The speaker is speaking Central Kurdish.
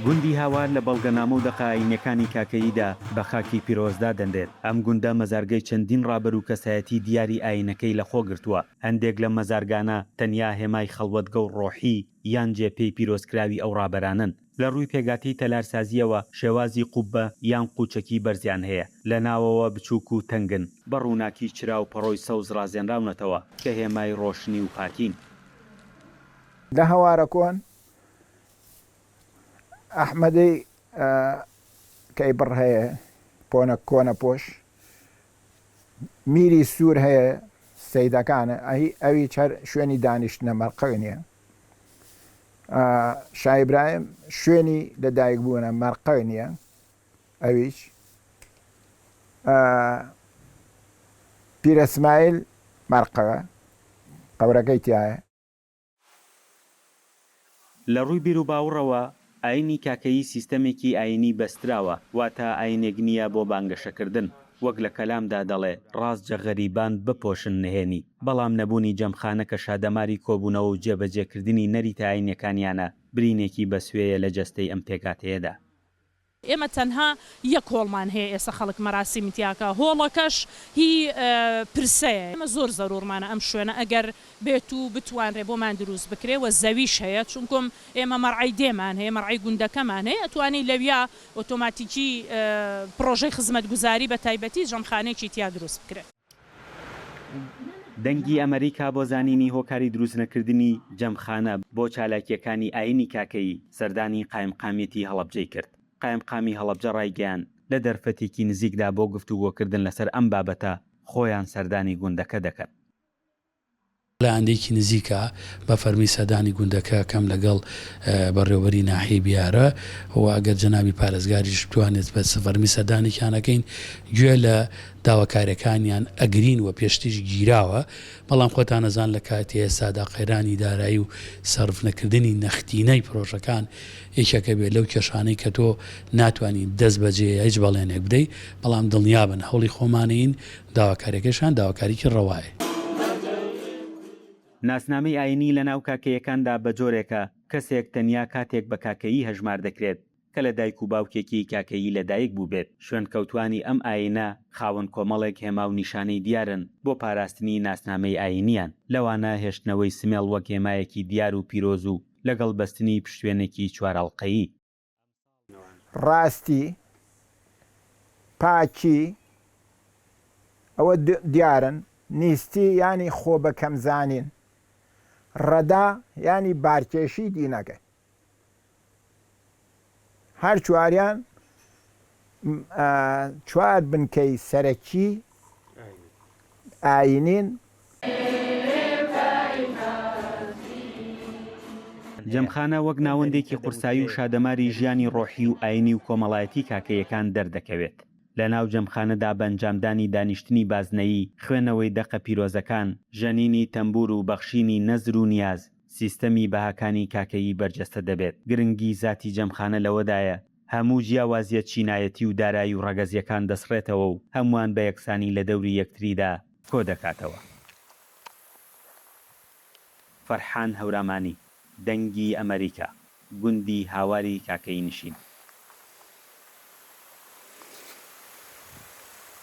گوندی هاوار لە بەڵگەنامە و دەقاینەکانی کاکەییدا بە خاکی پیرۆزدا دەندێت. ئەم گوندە مەزارگەی چەندین ڕابەر و کەسایەتی دیاری ئاینەکەی لەخۆ گرتووە. هەندێک لە مەزارگانە تەنیا هێمای خەڵوەتگە و ڕۆحی یان جێپێی پیرۆزکراوی ئەو ڕابەرانن. لە ڕووی پێگاتی تەلارسازیەوە شێوازی قوبە یان قوچەکی بەرزیان هەیە. لە ناوەوە بچووک و تەنگن، بە ڕووناکی چرا و پەڕۆی سەوز ڕازێنراونەتەوە کە هێمای ڕۆشنی و پاکین. لە هەوارە کۆن ئەحمەدەی کەی بڕ هەیە پۆنە کۆنە پۆش، میری سوور هەیە سەیدەکانە، ئەوی شوێنی دانیشتنە مەرقەوی نییە. شای ئیبراهیم شوێنی لەدایک بوونە مەرقەوی نییە، ئەویش پیرە ئیسماعیل مەرقەوە، قەبرەکەی تایە. لە ڕووی بیر و باوڕەوە ئاینی کاکەیی سیستەمێکی ئاینی بەستراوە، واتە ئاینێک نییە بۆ بانگەشەکردن. وەک لە کەلامدا دەڵێ ڕاستجە غەریبان بپۆشن نهێنی، بەڵام نەبوونی جەمخانە کە شادەماری کۆبوونەوە و جێبەجێکردنی نەریتە ئاینەکانیانە برینێکی بەسوێیە لە جەستەی ئەم پێگاتەیەدا. ئێمە تەنها یەک هۆڵمان هەیە ئێستا خەڵک مەراسی تیاکە، هۆڵەکەش هی پرسەیە. ئەمە زۆر زەرورمانە ئەم شوێنە ئەگەر بێت و بتوانرێ بۆمان دروست بکرێ و زەویش هەیە، چونکم ئێمە مەرعی دێمان هەیە، مەرعی گوندەکەمان هەیە، ئەتوانی لەویا ئۆتۆماتیکی پرۆژەی خزمەتگوزاری بە تایبەتی ژەمخانەیەکی تیا دروست بکرێت. دەنگی ئەمریکا بۆ زانینی هۆکاری دروست نەکردنی جەمخانە بۆ چالاکیەکانی ئاینی کاکەیی سەردانی قایمقامێتی هەڵەبجەی کرد. قایمقامی هەڵەبجە ڕایگەیان لە دەرفەتێکی نزیکدا بۆ گفتوگۆکردن لەسەر ئەم بابەتە خۆیان سەردانی گوندەکە دەکەن. لە ئەندێکی نزیکە بە فەرمی سەردانی گوندەکە کەم لەگەڵ بەڕێوەبەری ناحیەی بیارە و ئەگەر جەنابی پارێزگاریش بتوانێت بە فەرمی سەردانێکیانەکەین گوێ لە داواکاریەکانیان ئەگرین و پێشتیش گیراوە. بەڵام خۆتان نەزان لە کاتی ئێستادا قەیرانی دارایی و سەرف نەکردنی نەختینەی پرۆژەکان یەکێکە بێت لەو کێشانەی کە تۆ ناتوانین دەست بەجێ هیچ بەڵێنێک بدەیت، بەڵام دڵنیابن هەوڵی خۆمانین داواکاریەکەشان داواکاریکی ڕەوایە. ناسنامەی ئاینی لە ناو کاکەیەکاندا بە جۆرێکە کەسێک تەنیا کاتێک بە کاکەیی هەژمار دەکرێت کە لە دایک و باوکێکی کاکەیی لەدایک بوو بێت. شوێن کەوتوانی ئەم ئاینە خاوەن کۆمەڵێک هێما و نیشانەی دیارن بۆ پاراستنی ناسنامەی ئاینیان. لەوانە هێشتنەوەی سمێڵ وەک هێمایەکی دیار و پیرۆز و لەگەڵ بەستنی پشتوێنێکی چوارەڵقەیی. ڕاستی پاکی ئەوە دیارن، نیستی ینی خۆ بە کەمزانین، ڕەدا ینی بارکێشی دینەکە. هەر چواریان چوار بنکەی سەرەکی ئاینین. جەمخانە وەک ناوەندێکی قورسایی و شادەماری ژیانی ڕۆحی و ئاینی و کۆمەڵایەتی کاکەیەکان دەردەکەوێت. لە ناو جەمخانەدا بەنجامدانی دانیشتنی بازنەیی، خوێنەوەی دەقە پیرۆزەکان، ژەنینی تەمبور و بەخشینی نەزر و نیاز، سیستەمی بەهاکانی کاکەیی بەرجەستە دەبێت. گرنگی زاتی جەمخانە لەوەدایە هەموو جیاوازیە چینایەتی و دارایی و ڕەگەزیەکان دەسڕێتەوە و هەمووان بە یەکسانی لە دەوری یەکتریدا کۆ دەکاتەوە. فەرحان هەورامانی، دەنگی ئەمریکا، گوندی هاواری کاکەی نشین.